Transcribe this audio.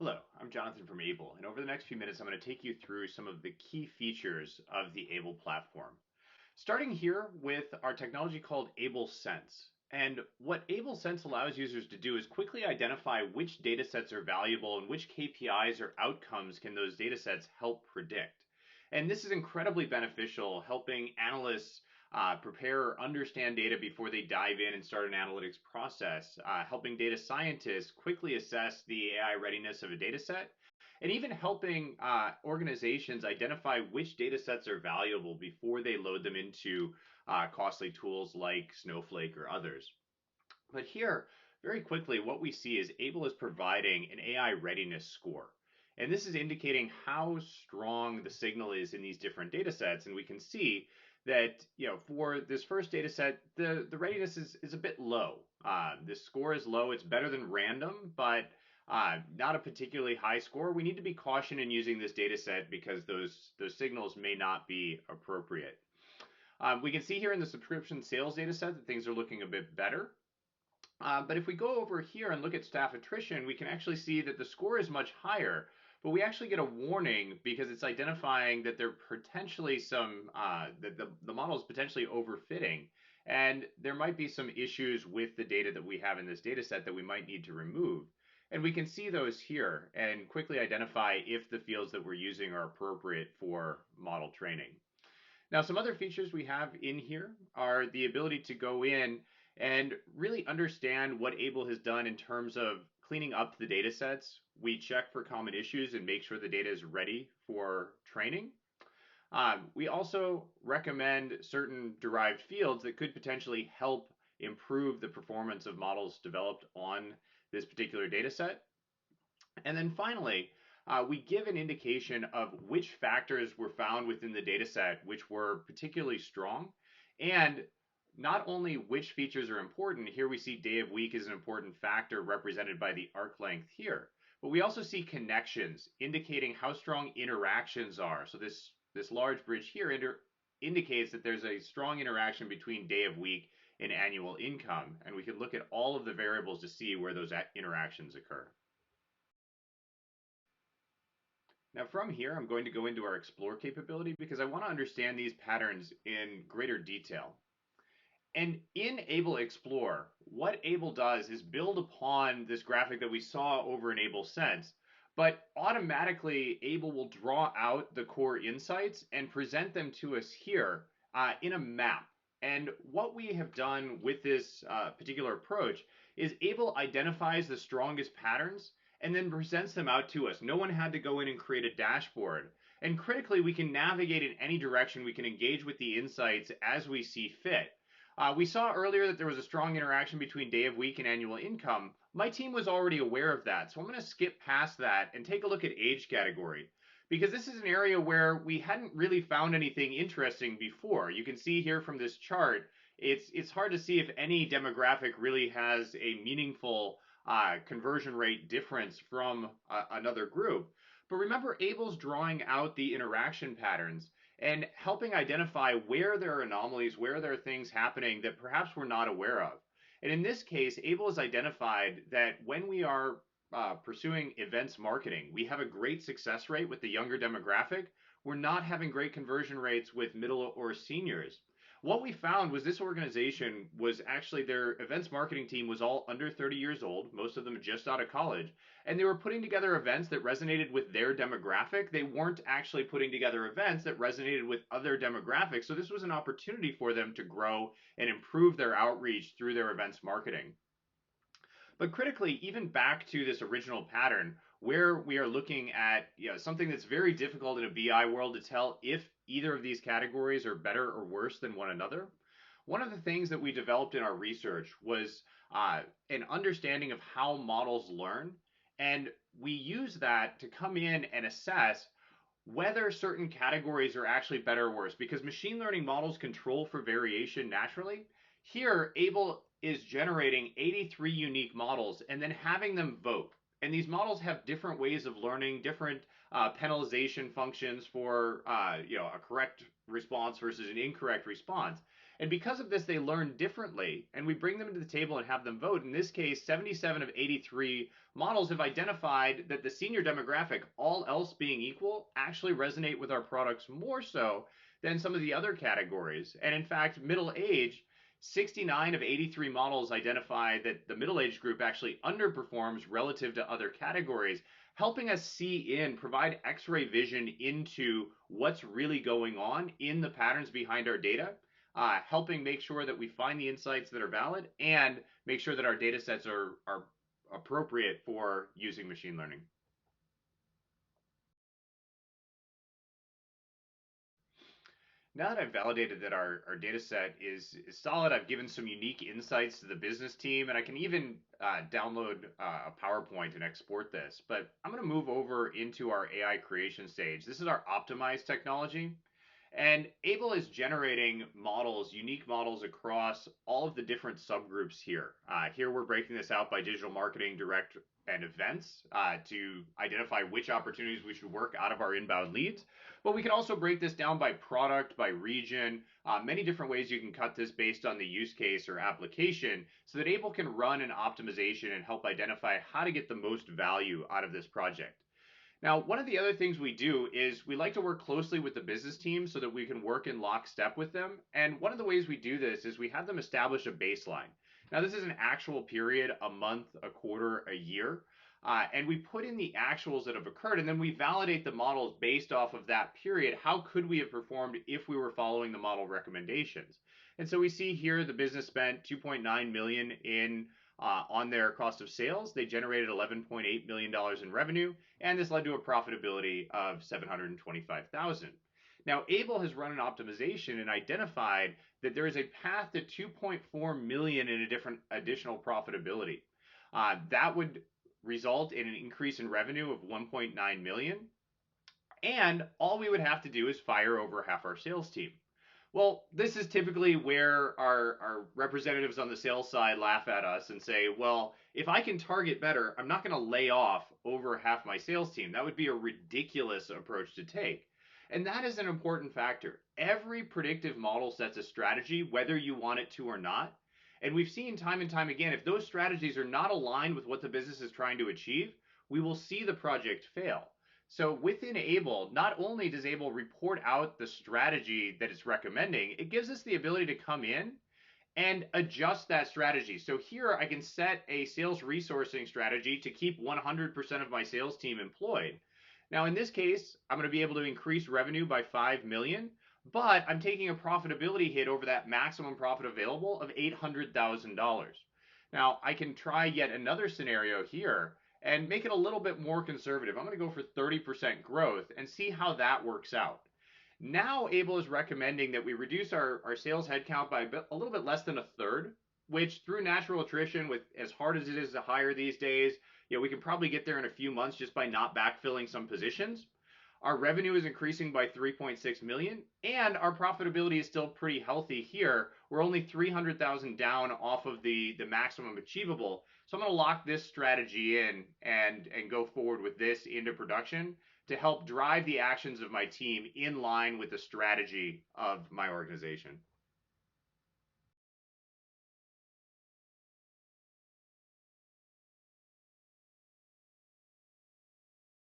Hello, I'm Jonathan from Aible, and over the next few minutes, I'm going to take you through some of the key features of the Aible platform. Starting here with our technology called Aible Sense. And what Aible Sense allows users to do is quickly identify which datasets are valuable and which KPIs or outcomes can those datasets help predict. And this is incredibly beneficial, helping analysts prepare or understand data before they dive in and start an analytics process, helping data scientists quickly assess the AI readiness of a dataset, and even helping organizations identify which data sets are valuable before they load them into costly tools like Snowflake or others. But here, very quickly, what we see is Able is providing an AI readiness score. And this is indicating how strong the signal is in these different data sets. And we can see that, for this first data set, the readiness is a bit low. This score is low. It's better than random, but not a particularly high score. We need to be cautious in using this data set because those signals may not be appropriate. We can see here in the subscription sales data set that things are looking a bit better. But if we go over here and look at staff attrition, we can actually see that the score is much higher, but we actually get a warning because it's identifying that there potentially that the model is potentially overfitting, and there might be some issues with the data that we have in this data set that we might need to remove. And we can see those here and quickly identify if the fields that we're using are appropriate for model training. Now, some other features we have in here are the ability to go in and really understand what Able has done in terms of cleaning up the data sets. We check for common issues and make sure the data is ready for training. We also recommend certain derived fields that could potentially help improve the performance of models developed on this particular data set. And then finally, we give an indication of which factors were found within the data set which were particularly strong, and not only which features are important. Here we see day of week is an important factor represented by the arc length here, but we also see connections indicating how strong interactions are. So this large bridge here indicates that there's a strong interaction between day of week and annual income, and we can look at all of the variables to see where those interactions occur. Now from here, I'm going to go into our explore capability because I want to understand these patterns in greater detail. And in Able Explore, what Able does is build upon this graphic that we saw over in Able Sense, but automatically Able will draw out the core insights and present them to us here in a map. And what we have done with this particular approach is Able identifies the strongest patterns and then presents them out to us. No one had to go in and create a dashboard. And critically, we can navigate in any direction. We can engage with the insights as we see fit. We saw earlier that there was a strong interaction between day of week and annual income. My team was already aware of that, so I'm going to skip past that and take a look at age category, because this is an area where we hadn't really found anything interesting before. You can see here from this chart, it's hard to see if any demographic really has a meaningful conversion rate difference from another group. But remember, Able's drawing out the interaction patterns and helping identify where there are anomalies, where there are things happening that perhaps we're not aware of. And in this case, Able has identified that when we are pursuing events marketing, we have a great success rate with the younger demographic. We're not having great conversion rates with middle or seniors. What we found was this organization was actually, their events marketing team was all under 30 years old, most of them just out of college, and they were putting together events that resonated with their demographic. They weren't actually putting together events that resonated with other demographics, so this was an opportunity for them to grow and improve their outreach through their events marketing. But critically, even back to this original pattern, where we are looking at something that's very difficult in a BI world to tell if either of these categories are better or worse than one another. One of the things that we developed in our research was an understanding of how models learn, and we use that to come in and assess whether certain categories are actually better or worse, because machine learning models control for variation naturally. Here, Able is generating 83 unique models and then having them vote. And these models have different ways of learning, different penalization functions for a correct response versus an incorrect response. And because of this, they learn differently, and we bring them to the table and have them vote. In this case, 77 of 83 models have identified that the senior demographic, all else being equal, actually resonate with our products more so than some of the other categories. And in fact, middle age, 69 of 83 models identify that the middle age group actually underperforms relative to other categories, helping us see provide x-ray vision into what's really going on in the patterns behind our data, helping make sure that we find the insights that are valid and make sure that our data sets are appropriate for using machine learning. Now that I've validated that our data set is solid, I've given some unique insights to the business team, and I can even download a PowerPoint and export this. But I'm going to move over into our AI creation stage. This is our optimized technology. And Aible is generating models, unique models across all of the different subgroups here. Here we're breaking this out by digital marketing, direct, and events to identify which opportunities we should work out of our inbound leads. But we can also break this down by product, by region, many different ways you can cut this based on the use case or application so that Aible can run an optimization and help identify how to get the most value out of this project. Now, one of the other things we do is we like to work closely with the business team so that we can work in lockstep with them. And one of the ways we do this is we have them establish a baseline. Now, this is an actual period, a month, a quarter, a year. And we put in the actuals that have occurred, and then we validate the models based off of that period. How could we have performed if we were following the model recommendations? And so we see here the business spent 2.9 million in on their cost of sales. They generated $11.8 million in revenue, and this led to a profitability of 725,000. Now, Aible has run an optimization and identified that there is a path to 2.4 million in a different additional profitability. That would result in an increase in revenue of 1.9 million, and all we would have to do is fire over half our sales team. Well, this is typically where our representatives on the sales side laugh at us and say, well, if I can target better, I'm not going to lay off over half my sales team. That would be a ridiculous approach to take. And that is an important factor. Every predictive model sets a strategy, whether you want it to or not. And we've seen time and time again, if those strategies are not aligned with what the business is trying to achieve, we will see the project fail. So within Aible, not only does Aible report out the strategy that it's recommending, it gives us the ability to come in and adjust that strategy. So here I can set a sales resourcing strategy to keep 100% of my sales team employed. Now in this case, I'm going to be able to increase revenue by 5 million, but I'm taking a profitability hit over that maximum profit available of $800,000. Now I can try yet another scenario here and make it a little bit more conservative. I'm going to go for 30% growth and see how that works out. Now Aible is recommending that we reduce our sales headcount by a little bit less than a third, which through natural attrition, with as hard as it is to hire these days, we can probably get there in a few months just by not backfilling some positions. Our revenue is increasing by 3.6 million, and our profitability is still pretty healthy here. We're only 300,000 down off of the maximum achievable. So I'm going to lock this strategy in and go forward with this into production to help drive the actions of my team in line with the strategy of my organization.